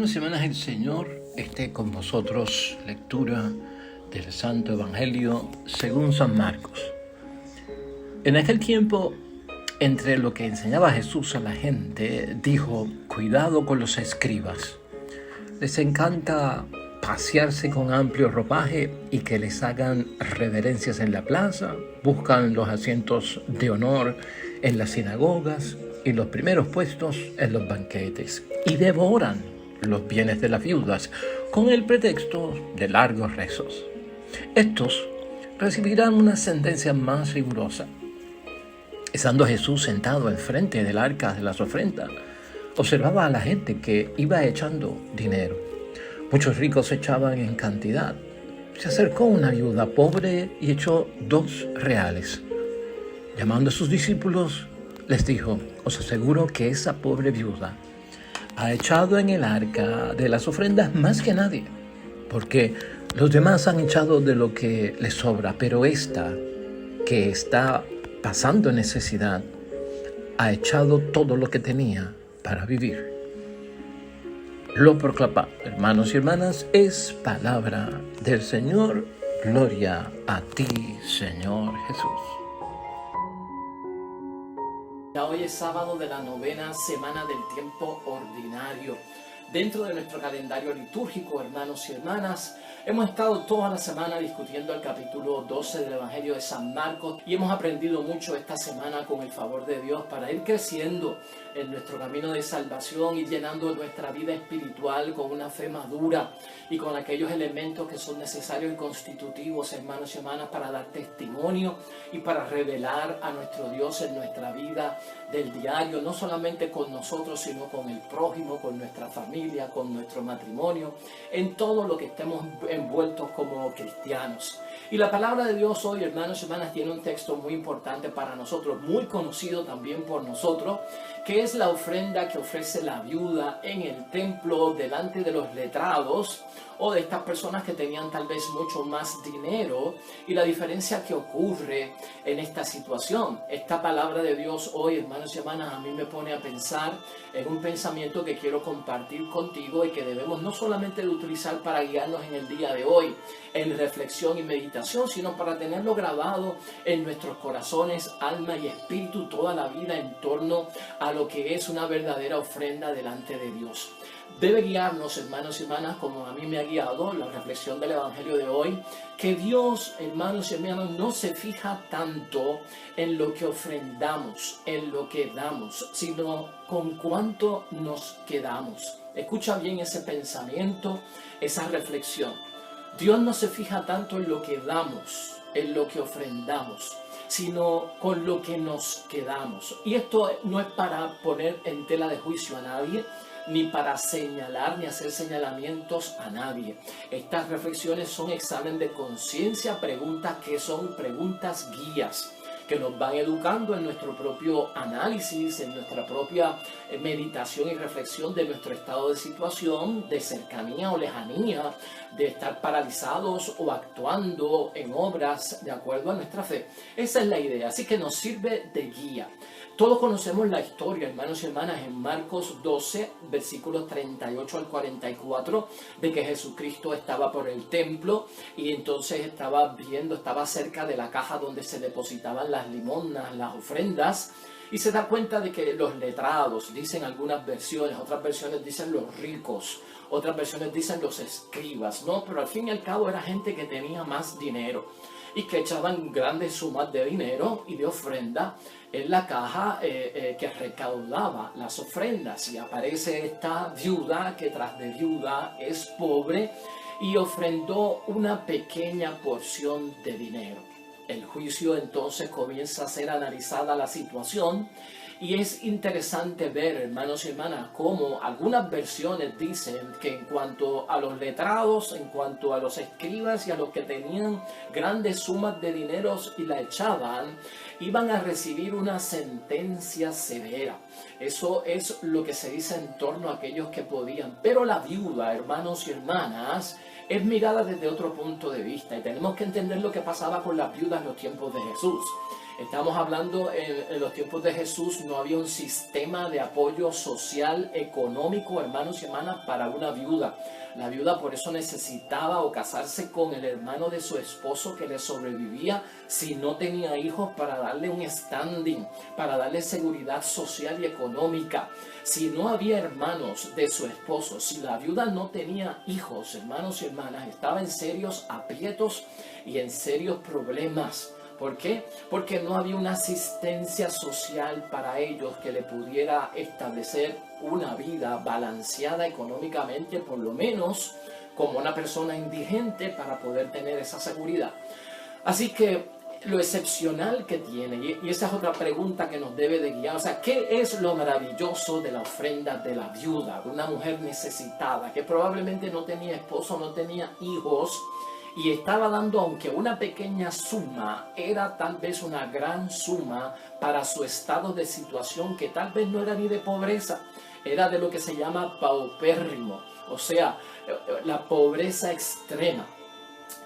Hermanos y hermanas, el Señor esté con vosotros. Lectura del Santo Evangelio según San Marcos. En aquel tiempo, entre lo que enseñaba Jesús a la gente, dijo: cuidado con los escribas. Les encanta pasearse con amplio ropaje y que les hagan reverencias en la plaza. Buscan los asientos de honor en las sinagogas y los primeros puestos en los banquetes, y devoran los bienes de las viudas con el pretexto de largos rezos. Estos recibirán una sentencia más rigurosa. Estando Jesús sentado al frente del arca de las ofrendas, observaba a la gente que iba echando dinero. Muchos ricos echaban en cantidad. Se acercó una viuda pobre y echó 2 reales. Llamando a sus discípulos, les dijo: os aseguro que esa pobre viuda ha echado en el arca de las ofrendas más que nadie, porque los demás han echado de lo que les sobra, pero esta, que está pasando necesidad, ha echado todo lo que tenía para vivir. Lo proclama, hermanos y hermanas, es palabra del Señor. Gloria a ti, Señor Jesús. Ya hoy es sábado de la 9ª semana del tiempo ordinario. Dentro de nuestro calendario litúrgico, hermanos y hermanas, hemos estado toda la semana discutiendo el capítulo 12 del Evangelio de San Marcos y hemos aprendido mucho esta semana con el favor de Dios para ir creciendo en nuestro camino de salvación y llenando nuestra vida espiritual con una fe madura y con aquellos elementos que son necesarios y constitutivos, hermanos y hermanas, para dar testimonio y para revelar a nuestro Dios en nuestra vida del diario, no solamente con nosotros, sino con el prójimo, con nuestra familia, con nuestro matrimonio, en todo lo que estemos envueltos como cristianos. Y la palabra de Dios hoy, hermanos y hermanas, tiene un texto muy importante para nosotros, muy conocido también por nosotros, que es la ofrenda que ofrece la viuda en el templo delante de los letrados o de estas personas que tenían tal vez mucho más dinero, y la diferencia que ocurre en esta situación. Esta palabra de Dios hoy, hermanos y hermanas, a mí me pone a pensar en un pensamiento que quiero compartir contigo y que debemos no solamente de utilizar para guiarnos en el día de hoy, en reflexión y meditación, sino para tenerlo grabado en nuestros corazones, alma y espíritu toda la vida en torno a lo que es una verdadera ofrenda delante de Dios. Debe guiarnos, hermanos y hermanas, como a mí me ha guiado la reflexión del Evangelio de hoy, que Dios, hermanos y hermanas, no se fija tanto en lo que ofrendamos, en lo que damos, sino con cuánto nos quedamos. Escucha bien ese pensamiento, esa reflexión. Dios no se fija tanto en lo que damos, en lo que ofrendamos, sino con lo que nos quedamos. Y esto no es para poner en tela de juicio a nadie, ni para señalar ni hacer señalamientos a nadie. Estas reflexiones son examen de conciencia, preguntas que son preguntas guías, que nos van educando en nuestro propio análisis, en nuestra propia meditación y reflexión de nuestro estado de situación, de cercanía o lejanía, de estar paralizados o actuando en obras de acuerdo a nuestra fe. Esa es la idea, así que nos sirve de guía. Todos conocemos la historia, hermanos y hermanas, en Marcos 12, versículos 38 al 44, de que Jesucristo estaba por el templo y entonces estaba cerca de la caja donde se depositaban las limosnas, las ofrendas, y se da cuenta de que los letrados, dicen algunas versiones, otras versiones dicen los ricos, otras versiones dicen los escribas, ¿no? Pero al fin y al cabo era gente que tenía más dinero y que echaban grandes sumas de dinero y de ofrenda en la caja que recaudaba las ofrendas. Y aparece esta viuda que tras de viuda es pobre y ofrendó una pequeña porción de dinero. El juicio entonces comienza a ser analizada la situación. Y es interesante ver, hermanos y hermanas, cómo algunas versiones dicen que en cuanto a los letrados, en cuanto a los escribas y a los que tenían grandes sumas de dinero y la echaban, iban a recibir una sentencia severa. Eso es lo que se dice en torno a aquellos que podían. Pero la viuda, hermanos y hermanas, es mirada desde otro punto de vista, y tenemos que entender lo que pasaba con las viudas en los tiempos de Jesús. Estamos hablando en los tiempos de Jesús no había un sistema de apoyo social, económico, hermanos y hermanas, para una viuda. La viuda por eso necesitaba o casarse con el hermano de su esposo que le sobrevivía si no tenía hijos, para darle un standing, para darle seguridad social y económica. Si no había hermanos de su esposo, si la viuda no tenía hijos, hermanos y hermanas, estaba en serios aprietos y en serios problemas. ¿Por qué? Porque no había una asistencia social para ellos que le pudiera establecer una vida balanceada económicamente, por lo menos como una persona indigente, para poder tener esa seguridad. Así que lo excepcional que tiene, y esa es otra pregunta que nos debe de guiar, o sea, ¿qué es lo maravilloso de la ofrenda de la viuda, de una mujer necesitada, que probablemente no tenía esposo, no tenía hijos, y estaba dando, aunque una pequeña suma, era tal vez una gran suma para su estado de situación, que tal vez no era ni de pobreza, era de lo que se llama paupérrimo, o sea, la pobreza extrema.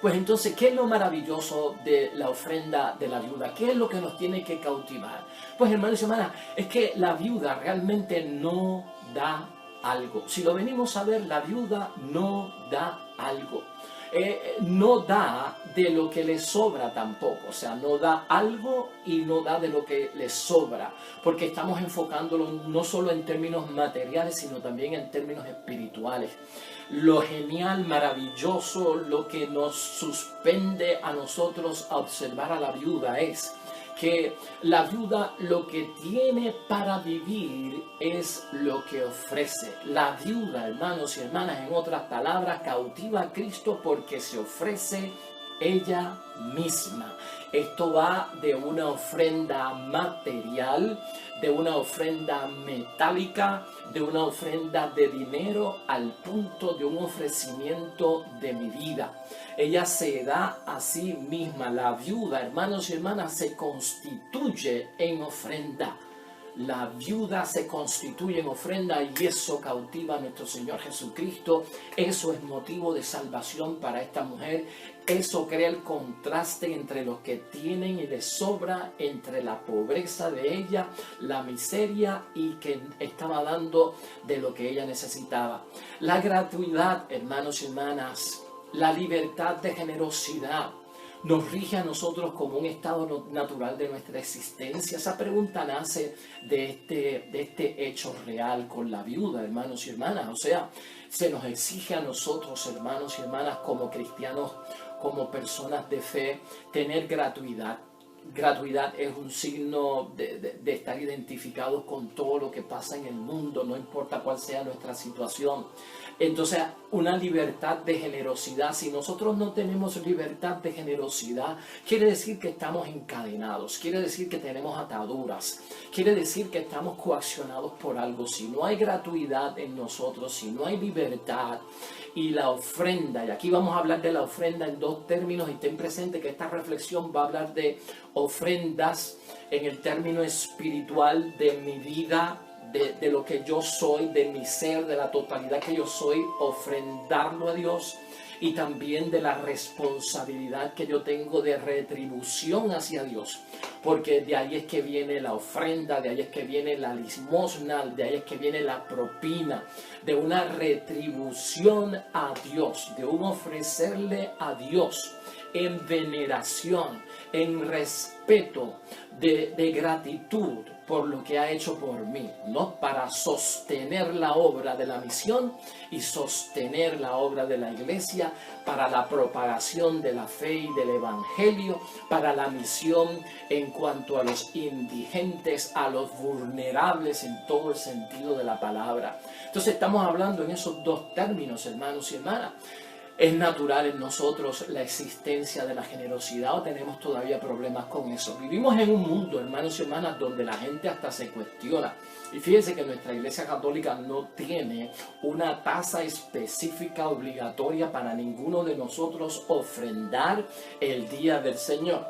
Pues entonces, ¿qué es lo maravilloso de la ofrenda de la viuda? ¿Qué es lo que nos tiene que cautivar? Pues, hermanos y hermanas, es que la viuda realmente no da algo. Si lo venimos a ver, la viuda no da algo. No da de lo que le sobra tampoco, o sea, no da algo y no da de lo que le sobra, porque estamos enfocándolo no solo en términos materiales, sino también en términos espirituales. Lo genial, maravilloso, lo que nos suspende a nosotros a observar a la viuda es que la viuda lo que tiene para vivir es lo que ofrece. La viuda, hermanos y hermanas, en otras palabras, cautiva a Cristo porque se ofrece ella misma. Esto va de una ofrenda material, de una ofrenda metálica, de una ofrenda de dinero, al punto de un ofrecimiento de mi vida. Ella se da a sí misma. La viuda, hermanos y hermanas, se constituye en ofrenda. La viuda se constituye en ofrenda, y eso cautiva a nuestro Señor Jesucristo. Eso es motivo de salvación para esta mujer. Eso crea el contraste entre los que tienen y les sobra, entre la pobreza de ella, la miseria, y que estaba dando de lo que ella necesitaba. La gratuidad, hermanos y hermanas, la libertad de generosidad, nos rige a nosotros como un estado natural de nuestra existencia. Esa pregunta nace de este hecho real con la viuda, hermanos y hermanas. O sea, se nos exige a nosotros, hermanos y hermanas, como cristianos, como personas de fe, tener gratuidad. Gratuidad es un signo de estar identificados con todo lo que pasa en el mundo, no importa cuál sea nuestra situación. Entonces, una libertad de generosidad. Si nosotros no tenemos libertad de generosidad, quiere decir que estamos encadenados, quiere decir que tenemos ataduras, quiere decir que estamos coaccionados por algo. Si no hay gratuidad en nosotros, si no hay libertad, y la ofrenda, y aquí vamos a hablar de la ofrenda en dos términos, y ten presente que esta reflexión va a hablar de ofrendas en el término espiritual de mi vida, de lo que yo soy, de mi ser, de la totalidad que yo soy, ofrendarlo a Dios, y también de la responsabilidad que yo tengo de retribución hacia Dios, porque de ahí es que viene la ofrenda, de ahí es que viene la limosna, de ahí es que viene la propina, de una retribución a Dios, de un ofrecerle a Dios en veneración, en respeto, de gratitud por lo que ha hecho por mí, ¿no? Para sostener la obra de la misión y sostener la obra de la iglesia, para la propagación de la fe y del evangelio, para la misión en cuanto a los indigentes, a los vulnerables en todo el sentido de la palabra. Entonces estamos hablando en esos dos términos, hermanos y hermanas. ¿Es natural en nosotros la existencia de la generosidad o tenemos todavía problemas con eso? Vivimos en un mundo, hermanos y hermanas, donde la gente hasta se cuestiona. Y fíjense que nuestra Iglesia Católica no tiene una tasa específica obligatoria para ninguno de nosotros ofrendar el día del Señor.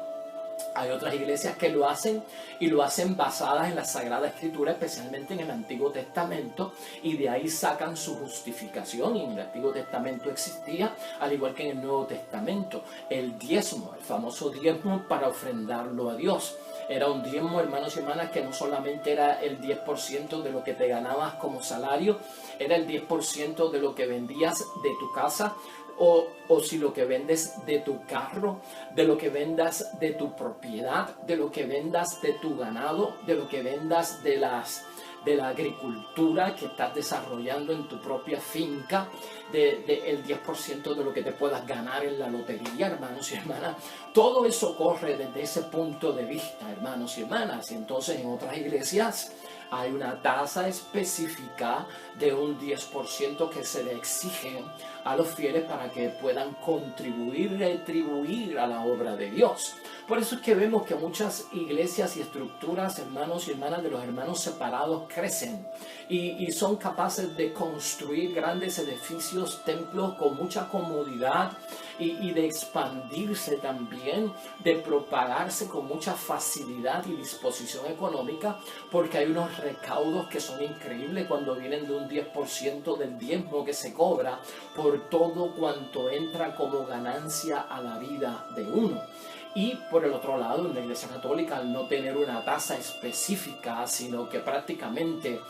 Hay otras iglesias que lo hacen y lo hacen basadas en la Sagrada Escritura, especialmente en el Antiguo Testamento, y de ahí sacan su justificación. Y en el Antiguo Testamento existía, al igual que en el Nuevo Testamento, el diezmo, el famoso diezmo para ofrendarlo a Dios. Era un diezmo, hermanos y hermanas, que no solamente era el 10% de lo que te ganabas como salario, era el 10% de lo que vendías de tu casa, o si lo que vendes de tu carro, de lo que vendas de tu propiedad, de lo que vendas de tu ganado, de lo que vendas de la agricultura que estás desarrollando en tu propia finca, el 10% de lo que te puedas ganar en la lotería, hermanos y hermanas. Todo eso corre desde ese punto de vista, hermanos y hermanas. Y entonces en otras iglesias hay una tasa específica de un 10% que se le exige a los fieles para que puedan contribuir, retribuir a la obra de Dios. Por eso es que vemos que muchas iglesias y estructuras, hermanos y hermanas, de los hermanos separados crecen y son capaces de construir grandes edificios, templos con mucha comodidad y de expandirse también, de propagarse con mucha facilidad y disposición económica, porque hay unos recaudos que son increíbles cuando vienen de un 10% del diezmo que se cobra por todo cuanto entra como ganancia a la vida de uno. Y por el otro lado, en la Iglesia Católica, al no tener una tasa específica, sino que prácticamente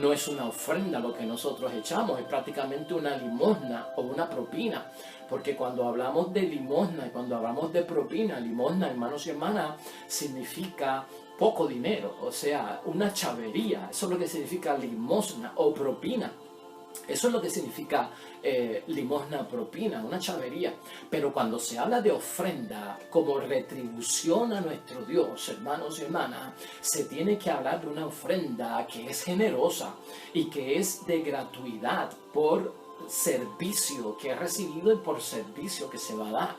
no es una ofrenda lo que nosotros echamos, es prácticamente una limosna o una propina. Porque cuando hablamos de limosna y cuando hablamos de propina, limosna, hermanos y hermanas, significa poco dinero, o sea, una chavería. Eso es lo que significa limosna o propina. Eso es lo que significa limosna, propina, una chavería. Pero cuando se habla de ofrenda como retribución a nuestro Dios, hermanos y hermanas, se tiene que hablar de una ofrenda que es generosa y que es de gratuidad por servicio que he recibido y por servicio que se va a dar.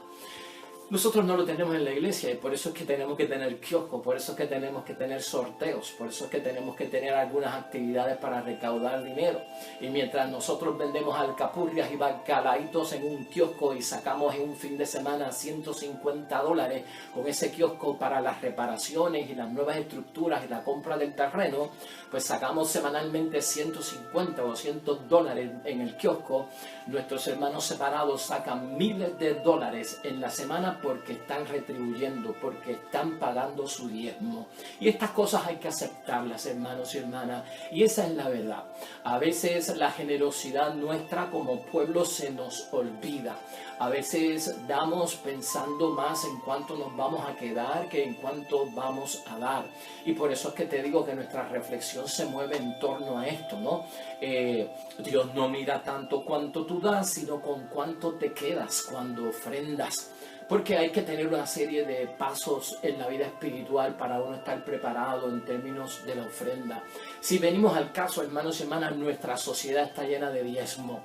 Nosotros no lo tenemos en la iglesia y por eso es que tenemos que tener kioscos, por eso es que tenemos que tener sorteos, por eso es que tenemos que tener algunas actividades para recaudar dinero. Y mientras nosotros vendemos alcapurrias y bacalaitos en un kiosco y sacamos en un fin de semana $150 con ese kiosco para las reparaciones y las nuevas estructuras y la compra del terreno, pues sacamos semanalmente $150 o $200 en el kiosco. Nuestros hermanos separados sacan miles de dólares en la semana porque están retribuyendo, porque están pagando su diezmo. Y estas cosas hay que aceptarlas, hermanos y hermanas, y esa es la verdad. A veces la generosidad nuestra como pueblo se nos olvida. A veces damos pensando más en cuánto nos vamos a quedar que en cuánto vamos a dar. Y por eso es que te digo que nuestra reflexión se mueve en torno a esto, ¿no? Dios no mira tanto cuánto tú das, sino con cuánto te quedas cuando ofrendas. Porque hay que tener una serie de pasos en la vida espiritual para uno estar preparado en términos de la ofrenda. Si venimos al caso, hermanos y hermanas, nuestra sociedad está llena de diezmo.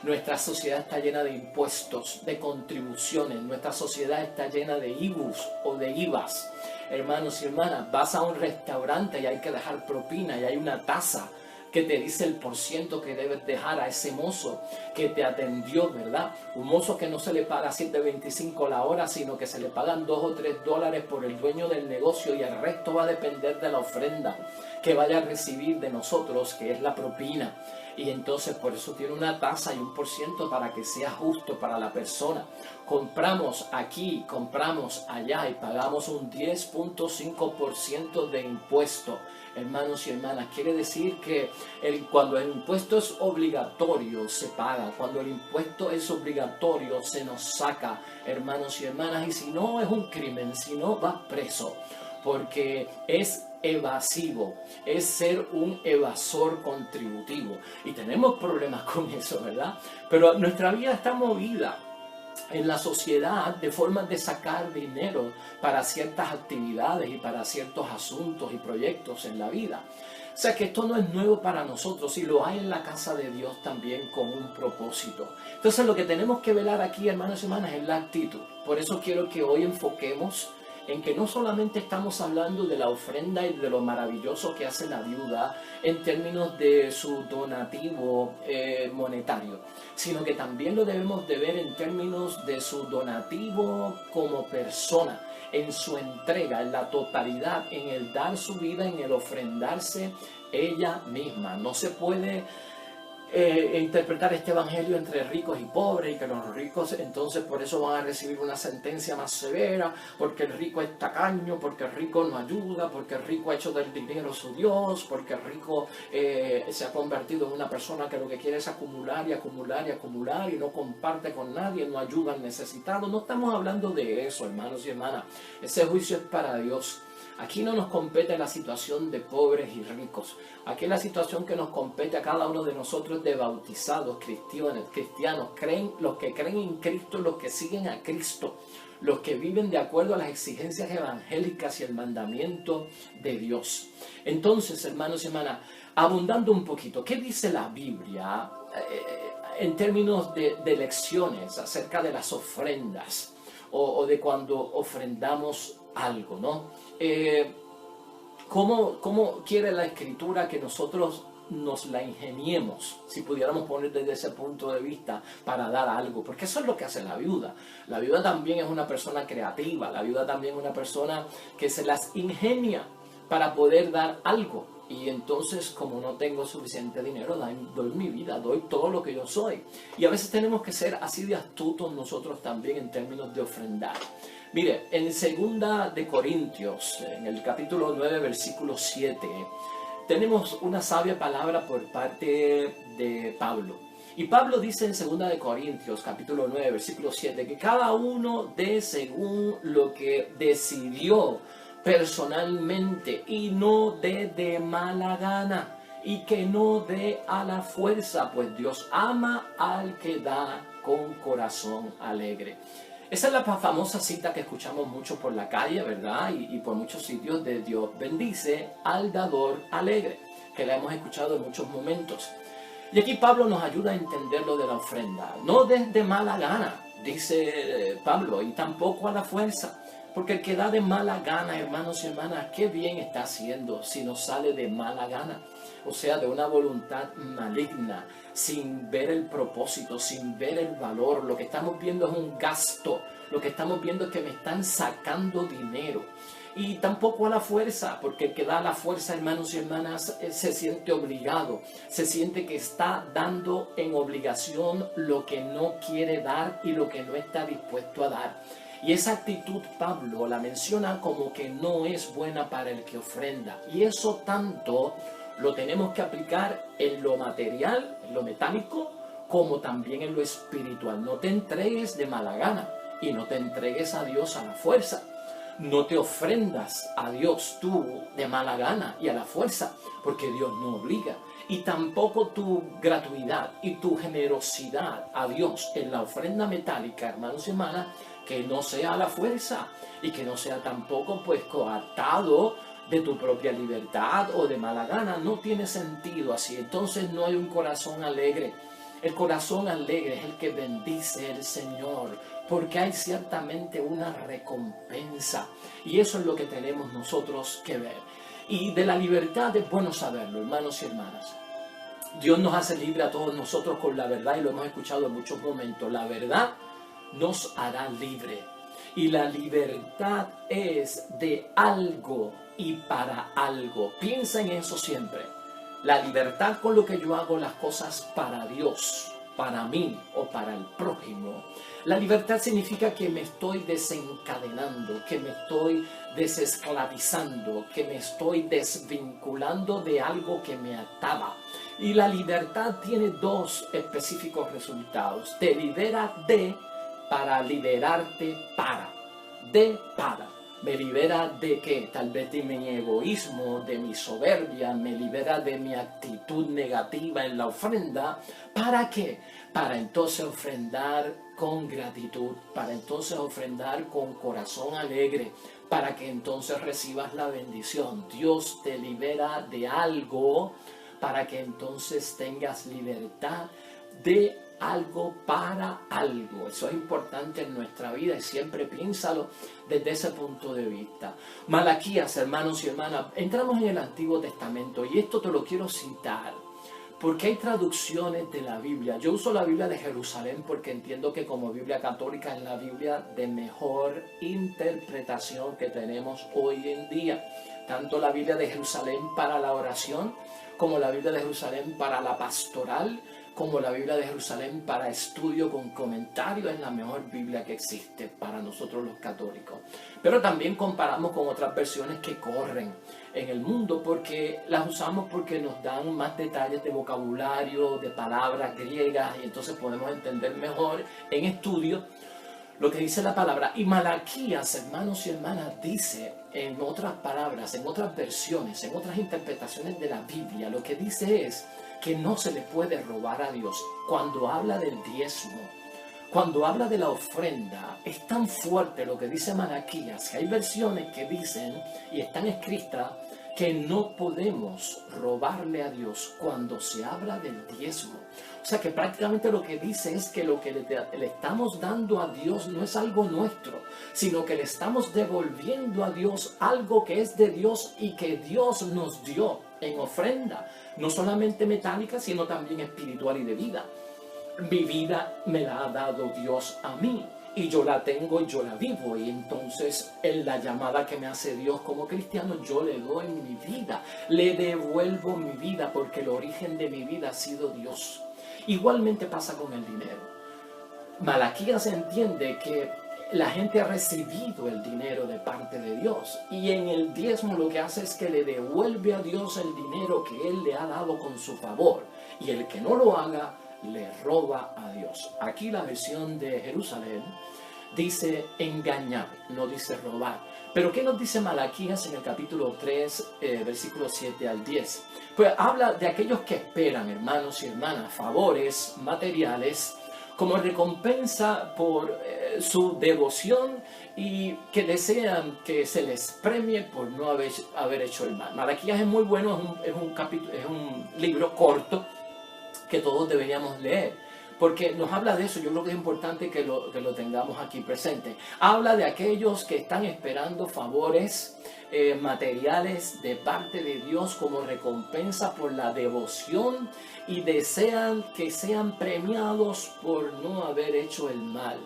Nuestra sociedad está llena de impuestos, de contribuciones. Nuestra sociedad está llena de IBUs o de IVAs. Hermanos y hermanas, vas a un restaurante y hay que dejar propina y hay una tasa que te dice el % que debes dejar a ese mozo que te atendió, ¿verdad? Un mozo que no se le paga $7.25 la hora, sino que se le pagan $2 o $3 por el dueño del negocio y el resto va a depender de la ofrenda que vaya a recibir de nosotros, que es la propina. Y entonces por eso tiene una tasa y un % para que sea justo para la persona. Compramos aquí, compramos allá y pagamos un 10.5% de impuesto. Hermanos y hermanas, quiere decir que cuando el impuesto es obligatorio se paga, cuando el impuesto es obligatorio se nos saca, hermanos y hermanas, y si no es un crimen, si no vas preso, porque es evasivo, es ser un evasor contributivo. Y tenemos problemas con eso, ¿verdad? Pero nuestra vida está movida en la sociedad de formas de sacar dinero para ciertas actividades y para ciertos asuntos y proyectos en la vida. O sea que esto no es nuevo para nosotros y lo hay en la casa de Dios también con un propósito. Entonces lo que tenemos que velar aquí, hermanos y hermanas, es la actitud. Por eso quiero que hoy enfoquemos en que no solamente estamos hablando de la ofrenda y de lo maravilloso que hace la viuda en términos de su donativo monetario, sino que también lo debemos de ver en términos de su donativo como persona, en su entrega, en la totalidad, en el dar su vida, en el ofrendarse ella misma. No se puede interpretar este evangelio entre ricos y pobres, y que los ricos entonces por eso van a recibir una sentencia más severa, porque el rico es tacaño, porque el rico no ayuda, porque el rico ha hecho del dinero su Dios, porque el rico se ha convertido en una persona que lo que quiere es acumular y acumular y acumular y no comparte con nadie, no ayuda al necesitado. No estamos hablando de eso, hermanos y hermanas. Ese juicio es para Dios. Aquí no nos compete la situación de pobres y ricos. Aquí la situación que nos compete a cada uno de nosotros, de bautizados, cristianos, los que creen en Cristo, los que siguen a Cristo, los que viven de acuerdo a las exigencias evangélicas y el mandamiento de Dios. Entonces, hermanos y hermanas, abundando un poquito, ¿qué dice la Biblia en términos de lecciones acerca de las ofrendas o de cuando ofrendamos algo, ¿no? ¿Cómo quiere la Escritura que nosotros nos la ingeniemos, si pudiéramos poner desde ese punto de vista, para dar algo? Porque eso es lo que hace la viuda. La viuda también es una persona creativa, la viuda también es una persona que se las ingenia para poder dar algo. Y entonces, como no tengo suficiente dinero, doy mi vida, doy todo lo que yo soy. Y a veces tenemos que ser así de astutos nosotros también en términos de ofrendar. Mire, en 2 de Corintios, en el capítulo 9, versículo 7, tenemos una sabia palabra por parte de Pablo. Y Pablo dice en 2 de Corintios, capítulo 9, versículo 7, que cada uno dé según lo que decidió personalmente, y no dé de mala gana, y que no dé a la fuerza, pues Dios ama al que da con corazón alegre. Esa es la famosa cita que escuchamos mucho por la calle, ¿verdad? Y por muchos sitios, de Dios bendice al dador alegre, que la hemos escuchado en muchos momentos. Y aquí Pablo nos ayuda a entender lo de la ofrenda. No de mala gana, dice Pablo, y tampoco a la fuerza. Porque el que da de mala gana, hermanos y hermanas, qué bien está haciendo si no sale de mala gana. O sea, de una voluntad maligna, sin ver el propósito, sin ver el valor. Lo que estamos viendo es un gasto. Lo que estamos viendo es que me están sacando dinero. Y tampoco a la fuerza, porque el que da a la fuerza, hermanos y hermanas, se siente obligado. Se siente que está dando en obligación lo que no quiere dar y lo que no está dispuesto a dar. Y esa actitud Pablo la menciona como que no es buena para el que ofrenda. Y eso tanto lo tenemos que aplicar en lo material, en lo metálico, como también en lo espiritual. No te entregues de mala gana y no te entregues a Dios a la fuerza. No te ofrendas a Dios tú de mala gana y a la fuerza, porque Dios no obliga. Y tampoco tu gratuidad y tu generosidad a Dios en la ofrenda metálica, hermanos y hermanas, que no sea a la fuerza y que no sea tampoco pues coartado de tu propia libertad o de mala gana. No tiene sentido así. Entonces no hay un corazón alegre. El corazón alegre es el que bendice el Señor, porque hay ciertamente una recompensa. Y eso es lo que tenemos nosotros que ver. Y de la libertad es bueno saberlo, hermanos y hermanas. Dios nos hace libre a todos nosotros con la verdad, y lo hemos escuchado en muchos momentos. La verdad nos hará libre. Y la libertad es de algo y para algo. Piensa en eso siempre. La libertad con lo que yo hago las cosas para Dios, para mí o para el prójimo. La libertad significa que me estoy desencadenando, que me estoy desesclavizando, que me estoy desvinculando de algo que me ataba. Y la libertad tiene dos específicos resultados. Te libera para liberarte para. Me libera de qué? Tal vez de mi egoísmo, de mi soberbia, me libera de mi actitud negativa en la ofrenda. ¿Para qué? Para entonces ofrendar con gratitud, para entonces ofrendar con corazón alegre, para que entonces recibas la bendición. Dios te libera de algo para que entonces tengas libertad de algo para algo. Eso es importante en nuestra vida y siempre piénsalo desde ese punto de vista. Malaquías, hermanos y hermanas, entramos en el Antiguo Testamento y esto te lo quiero citar porque hay traducciones de la Biblia. Yo uso la Biblia de Jerusalén porque entiendo que como Biblia católica es la Biblia de mejor interpretación que tenemos hoy en día. Tanto la Biblia de Jerusalén para la oración, como la Biblia de Jerusalén para la pastoral, como la Biblia de Jerusalén para estudio con comentarios, es la mejor Biblia que existe para nosotros los católicos. Pero también comparamos con otras versiones que corren en el mundo porque las usamos porque nos dan más detalles de vocabulario, de palabras griegas y entonces podemos entender mejor en estudio lo que dice la palabra. Y Malaquías, hermanos y hermanas, dice en otras palabras, en otras versiones, en otras interpretaciones de la Biblia, lo que dice es que no se le puede robar a Dios. Cuando habla del diezmo, cuando habla de la ofrenda, es tan fuerte lo que dice Malaquías, que hay versiones que dicen, y están escritas, que no podemos robarle a Dios cuando se habla del diezmo. O sea que prácticamente lo que dice es que lo que le estamos dando a Dios no es algo nuestro, sino que le estamos devolviendo a Dios algo que es de Dios y que Dios nos dio en ofrenda, no solamente metálica, sino también espiritual y de vida. Mi vida me la ha dado Dios a mí y yo la tengo y yo la vivo, y entonces en la llamada que me hace Dios como cristiano yo le doy mi vida, le devuelvo mi vida porque el origen de mi vida ha sido Dios. Igualmente pasa con el dinero. Malaquías entiende que la gente ha recibido el dinero de parte de Dios y en el diezmo lo que hace es que le devuelve a Dios el dinero que Él le ha dado con su favor, y el que no lo haga le roba a Dios. Aquí la versión de Jerusalén dice engañar, no dice robar. Pero ¿qué nos dice Malaquías en el capítulo 3, versículos 7 al 10? Pues habla de aquellos que esperan, hermanos y hermanas, favores materiales como recompensa por su devoción y que desean que se les premie por no haber hecho el mal. Malaquías es muy bueno, es un libro corto que todos deberíamos leer, porque nos habla de eso. Yo creo que es importante que lo tengamos aquí presente. Habla de aquellos que están esperando favores materiales de parte de Dios como recompensa por la devoción y desean que sean premiados por no haber hecho el mal.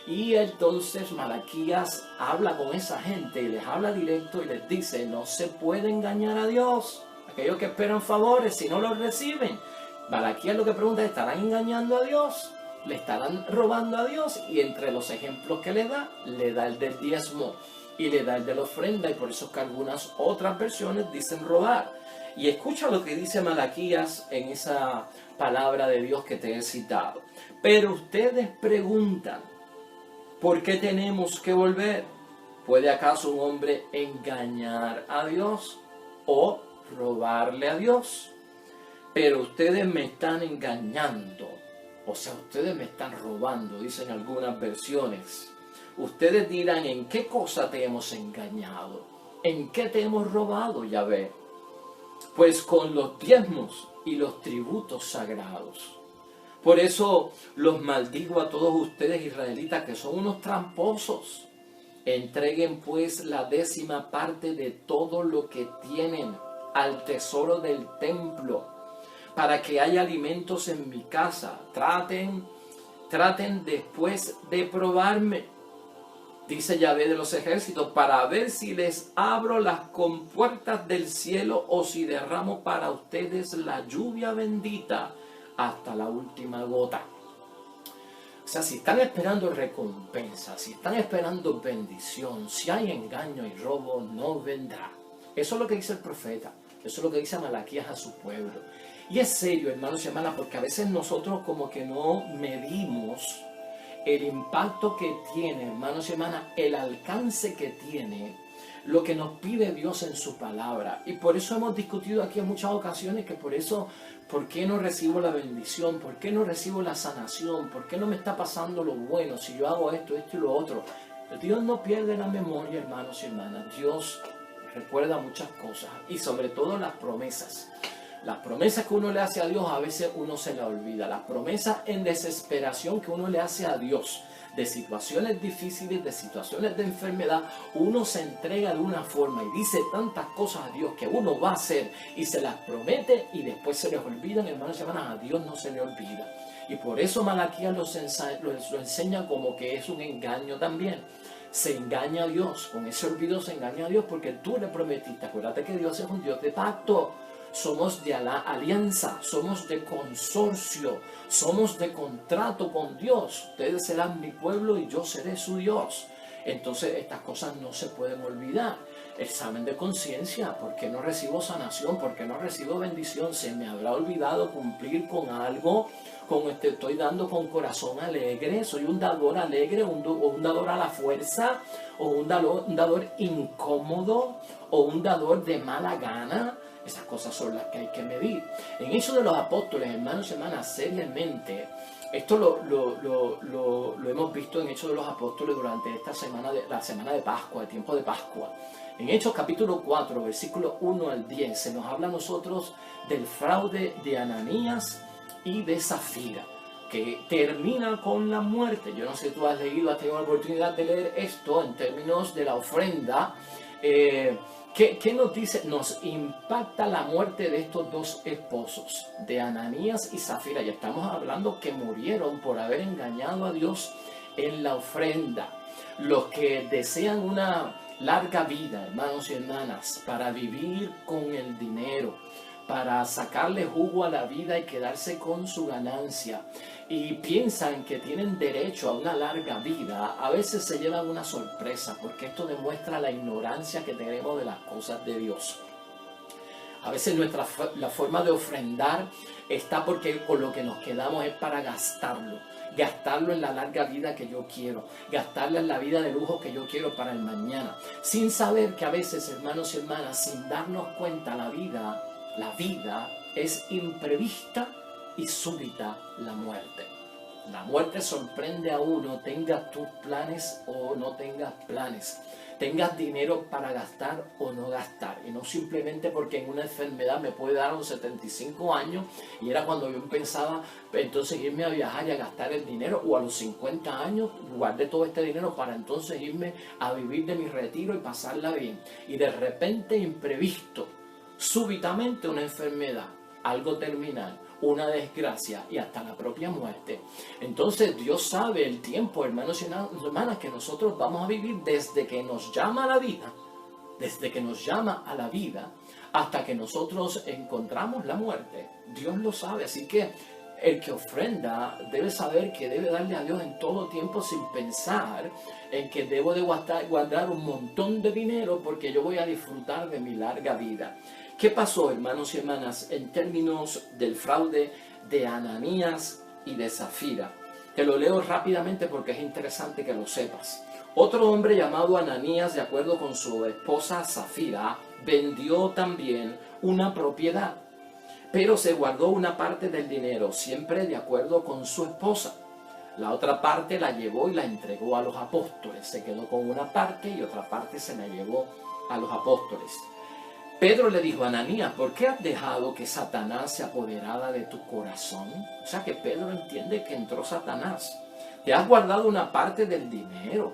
Y entonces Malaquías habla con esa gente y les habla directo y les dice: no se puede engañar a Dios. Aquellos que esperan favores, si no los reciben, Malaquías lo que pregunta es: ¿estarán engañando a Dios? ¿Le estarán robando a Dios? Y entre los ejemplos que le da el del diezmo y le da el de la ofrenda, y por eso es que algunas otras versiones dicen robar. Y escucha lo que dice Malaquías en esa palabra de Dios que te he citado. Pero ustedes preguntan: ¿por qué tenemos que volver? ¿Puede acaso un hombre engañar a Dios o robarle a Dios? Pero ustedes me están engañando, o sea, ustedes me están robando, dicen algunas versiones. Ustedes dirán: ¿en qué cosa te hemos engañado? ¿En qué te hemos robado, Yahvé? Pues con los diezmos y los tributos sagrados. Por eso los maldigo a todos ustedes, israelitas, que son unos tramposos. Entreguen pues la 10ª parte de todo lo que tienen al tesoro del templo, para que haya alimentos en mi casa. Traten después de probarme, dice Yahvé de los ejércitos, para ver si les abro las compuertas del cielo o si derramo para ustedes la lluvia bendita hasta la última gota. O sea, si están esperando recompensa, si están esperando bendición, si hay engaño y robo, no vendrá. Eso es lo que dice el profeta. Eso es lo que dice Malaquías a su pueblo. Y es serio, hermanos y hermanas, porque a veces nosotros como que no medimos el impacto que tiene, hermanos y hermanas, el alcance que tiene lo que nos pide Dios en su palabra. Y por eso hemos discutido aquí en muchas ocasiones que ¿por qué no recibo la bendición? ¿Por qué no recibo la sanación? ¿Por qué no me está pasando lo bueno si yo hago esto y lo otro? Dios no pierde la memoria, hermanos y hermanas. Dios recuerda muchas cosas y sobre todo las promesas. Las promesas que uno le hace a Dios a veces uno se las olvida. Las promesas en desesperación que uno le hace a Dios, de situaciones difíciles, de situaciones de enfermedad, uno se entrega de una forma y dice tantas cosas a Dios que uno va a hacer y se las promete y después se les olvidan, hermanos y hermanas, a Dios no se le olvida. Y por eso Malaquías lo enseña como que es un engaño también. Se engaña a Dios, con ese olvido se engaña a Dios porque tú le prometiste. Acuérdate que Dios es un Dios de pacto. Somos de alianza, somos de consorcio, somos de contrato con Dios. Ustedes serán mi pueblo y yo seré su Dios. Entonces estas cosas no se pueden olvidar. Examen de conciencia, ¿por qué no recibo sanación? ¿Por qué no recibo bendición? ¿Se me habrá olvidado cumplir con algo? Estoy dando con corazón alegre, soy un dador alegre, un dador a la fuerza, o un dador incómodo, o un dador de mala gana. Esas cosas son las que hay que medir. En Hechos de los Apóstoles, hermanos y hermanas, seriamente, esto lo hemos visto en Hechos de los Apóstoles durante esta semana, la semana de Pascua, el tiempo de Pascua. En Hechos capítulo 4, versículos 1 al 10, se nos habla a nosotros del fraude de Ananías y de Zafira, que termina con la muerte. Yo no sé si tú has leído, has tenido la oportunidad de leer esto en términos de la ofrenda. ¿Qué nos dice? Nos impacta la muerte de estos dos esposos, de Ananías y Zafira. Ya estamos hablando que murieron por haber engañado a Dios en la ofrenda. Los que desean una larga vida, hermanos y hermanas, para vivir con el dinero, para sacarle jugo a la vida y quedarse con su ganancia, y piensan que tienen derecho a una larga vida, a veces se llevan una sorpresa, porque esto demuestra la ignorancia que tenemos de las cosas de Dios. A veces la forma de ofrendar está porque con lo que nos quedamos es para gastarlo en la larga vida que yo quiero, gastarlo en la vida de lujo que yo quiero para el mañana, sin saber que a veces, hermanos y hermanas, sin darnos cuenta, la vida es imprevista y súbita la muerte. La muerte sorprende a uno, tengas tus planes o no tengas planes, tengas dinero para gastar o no gastar, y no simplemente porque en una enfermedad me puede dar a los 75 años, y era cuando yo pensaba entonces irme a viajar y a gastar el dinero, o a los 50 años guardé todo este dinero para entonces irme a vivir de mi retiro y pasarla bien, y de repente imprevisto, súbitamente una enfermedad, algo terminal, una desgracia y hasta la propia muerte. Entonces Dios sabe el tiempo, hermanos y hermanas, que nosotros vamos a vivir desde que nos llama a la vida, hasta que nosotros encontramos la muerte. Dios lo sabe, así que el que ofrenda debe saber que debe darle a Dios en todo tiempo, sin pensar en que debo de guardar un montón de dinero porque yo voy a disfrutar de mi larga vida. ¿Qué pasó, hermanos y hermanas, en términos del fraude de Ananías y de Zafira? Te lo leo rápidamente porque es interesante que lo sepas. Otro hombre llamado Ananías, de acuerdo con su esposa Zafira, vendió también una propiedad, pero se guardó una parte del dinero, siempre de acuerdo con su esposa. La otra parte la llevó y la entregó a los apóstoles. Se quedó con una parte y otra parte se la llevó a los apóstoles. Pedro le dijo a Ananías, ¿por qué has dejado que Satanás se apoderara de tu corazón? O sea que Pedro entiende que entró Satanás. Te has guardado una parte del dinero.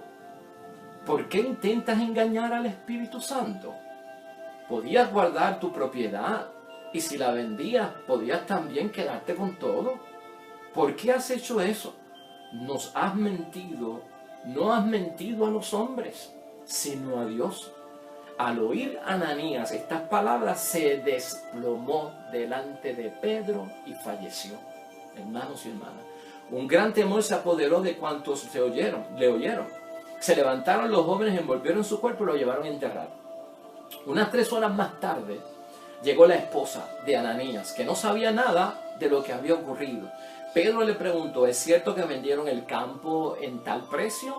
¿Por qué intentas engañar al Espíritu Santo? Podías guardar tu propiedad y si la vendías, podías también quedarte con todo. ¿Por qué has hecho eso? Nos has mentido. No has mentido a los hombres, sino a Dios. Al oír Ananías estas palabras, se desplomó delante de Pedro y falleció. Hermanos y hermanas, un gran temor se apoderó de cuantos le oyeron. Se levantaron los jóvenes, envolvieron su cuerpo y lo llevaron a enterrar. Unas 3 horas más tarde, llegó la esposa de Ananías, que no sabía nada de lo que había ocurrido. Pedro le preguntó, ¿es cierto que vendieron el campo en tal precio?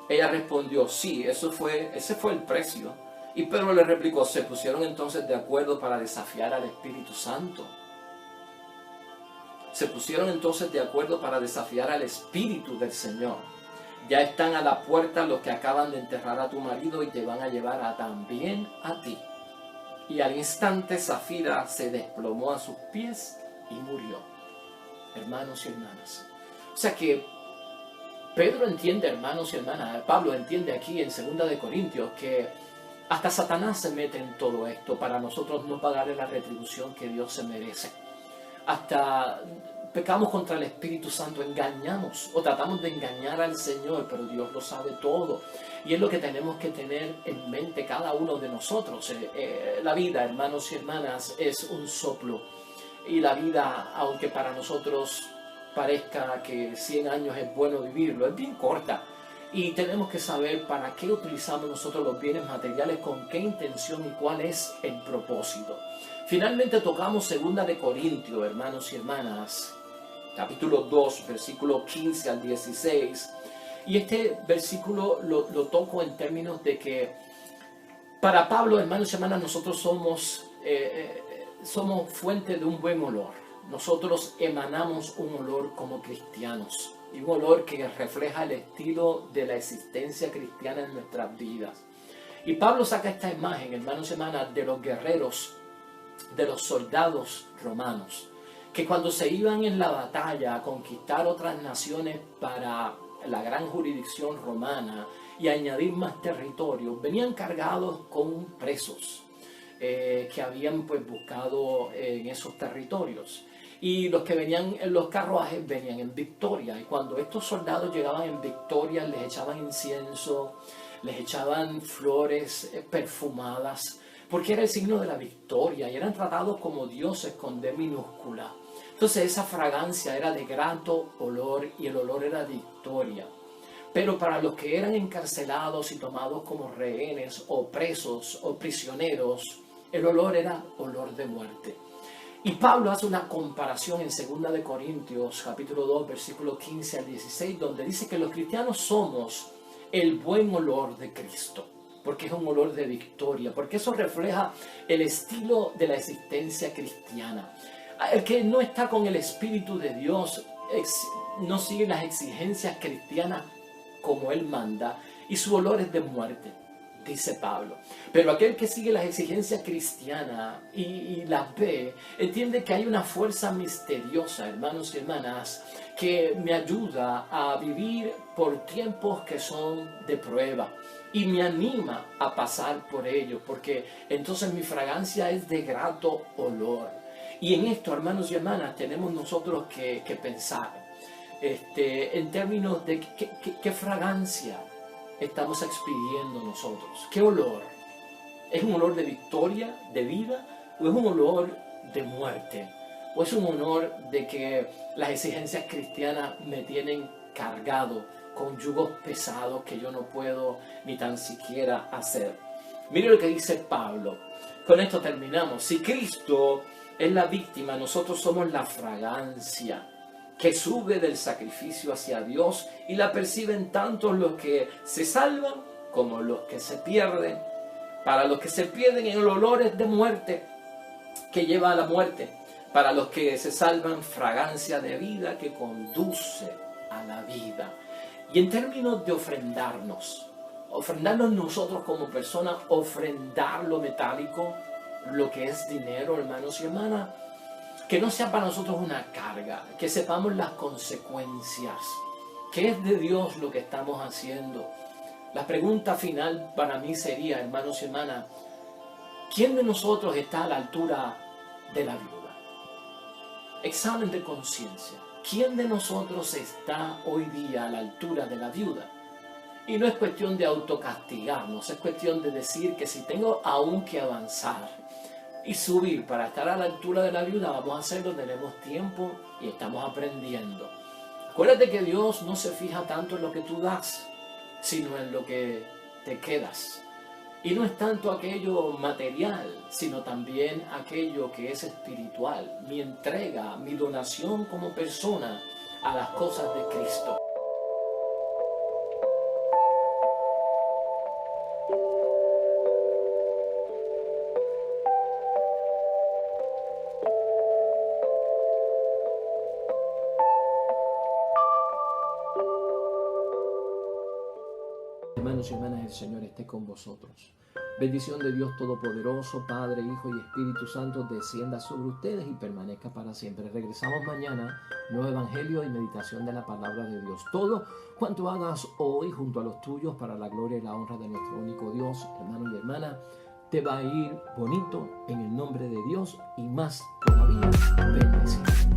Ella respondió, sí, ese fue el precio. Y Pedro le replicó, ¿se pusieron entonces de acuerdo para desafiar al Espíritu Santo? Se pusieron entonces de acuerdo para desafiar al Espíritu del Señor. Ya están a la puerta los que acaban de enterrar a tu marido y te van a llevar también a ti. Y al instante Safira se desplomó a sus pies y murió. Hermanos y hermanas. O sea que Pedro entiende, hermanos y hermanas, Pablo entiende aquí en 2 de Corintios que hasta Satanás se mete en todo esto para nosotros no pagarle la retribución que Dios se merece. Hasta pecamos contra el Espíritu Santo, engañamos o tratamos de engañar al Señor, pero Dios lo sabe todo. Y es lo que tenemos que tener en mente cada uno de nosotros. La vida, hermanos y hermanas, es un soplo. Y la vida, aunque para nosotros parezca que 100 años es bueno vivirlo, es bien corta. Y tenemos que saber para qué utilizamos nosotros los bienes materiales, con qué intención y cuál es el propósito. Finalmente tocamos 2 de Corintios, hermanos y hermanas, capítulo 2, versículo 15 al 16. Y este versículo lo toco en términos de que para Pablo, hermanos y hermanas, nosotros somos fuente de un buen olor. Nosotros emanamos un olor como cristianos. Y un olor que refleja el estilo de la existencia cristiana en nuestras vidas. Y Pablo saca esta imagen, hermanos y hermanas, de los guerreros, de los soldados romanos, que cuando se iban en la batalla a conquistar otras naciones para la gran jurisdicción romana y añadir más territorio, venían cargados con presos que habían pues buscado en esos territorios. Y los que venían en los carruajes venían en victoria. Y cuando estos soldados llegaban en victoria, les echaban incienso, les echaban flores perfumadas, porque era el signo de la victoria. Y eran tratados como dioses con D minúscula. Entonces esa fragancia era de grato olor y el olor era de victoria. Pero para los que eran encarcelados y tomados como rehenes o presos o prisioneros, el olor era olor de muerte. Y Pablo hace una comparación en 2 de Corintios, capítulo 2, versículo 15 al 16, donde dice que los cristianos somos el buen olor de Cristo, porque es un olor de victoria, porque eso refleja el estilo de la existencia cristiana. El que no está con el Espíritu de Dios no sigue las exigencias cristianas como Él manda, y su olor es de muerte, dice Pablo. Pero aquel que sigue las exigencias cristianas y las ve, entiende que hay una fuerza misteriosa, hermanos y hermanas, que me ayuda a vivir por tiempos que son de prueba y me anima a pasar por ellos, porque entonces mi fragancia es de grato olor. Y en esto, hermanos y hermanas, tenemos nosotros que pensar en términos de qué fragancia estamos expidiendo nosotros. ¿Qué olor? ¿Es un olor de victoria, de vida? ¿O es un olor de muerte? ¿O es un olor de que las exigencias cristianas me tienen cargado con yugos pesados que yo no puedo ni tan siquiera hacer? Mire lo que dice Pablo. Con esto terminamos. Si Cristo es la víctima, nosotros somos la fragancia que sube del sacrificio hacia Dios y la perciben tanto los que se salvan como los que se pierden. Para los que se pierden, el olor es de muerte, que lleva a la muerte. Para los que se salvan, fragancia de vida que conduce a la vida. Y en términos de ofrendarnos nosotros como personas, ofrendar lo metálico, lo que es dinero, hermanos y hermanas, que no sea para nosotros una carga, que sepamos las consecuencias, que es de Dios lo que estamos haciendo. La pregunta final para mí sería, hermanos y hermanas, ¿quién de nosotros está a la altura de la viuda? Examen de conciencia. ¿Quién de nosotros está hoy día a la altura de la viuda? Y no es cuestión de autocastigarnos, es cuestión de decir que si tengo aún que avanzar y subir para estar a la altura de la viuda, vamos a hacerlo, tenemos tiempo y estamos aprendiendo. Acuérdate que Dios no se fija tanto en lo que tú das, sino en lo que te quedas. Y no es tanto aquello material, sino también aquello que es espiritual, mi entrega, mi donación como persona a las cosas de Cristo. Hermanos y hermanas, el Señor esté con vosotros. Bendición de Dios Todopoderoso, Padre, Hijo y Espíritu Santo, descienda sobre ustedes y permanezca para siempre. Regresamos mañana, nuevo Evangelio y meditación de la palabra de Dios. Todo cuanto hagas hoy junto a los tuyos para la gloria y la honra de nuestro único Dios, hermano y hermana, te va a ir bonito en el nombre de Dios y más todavía bendecido.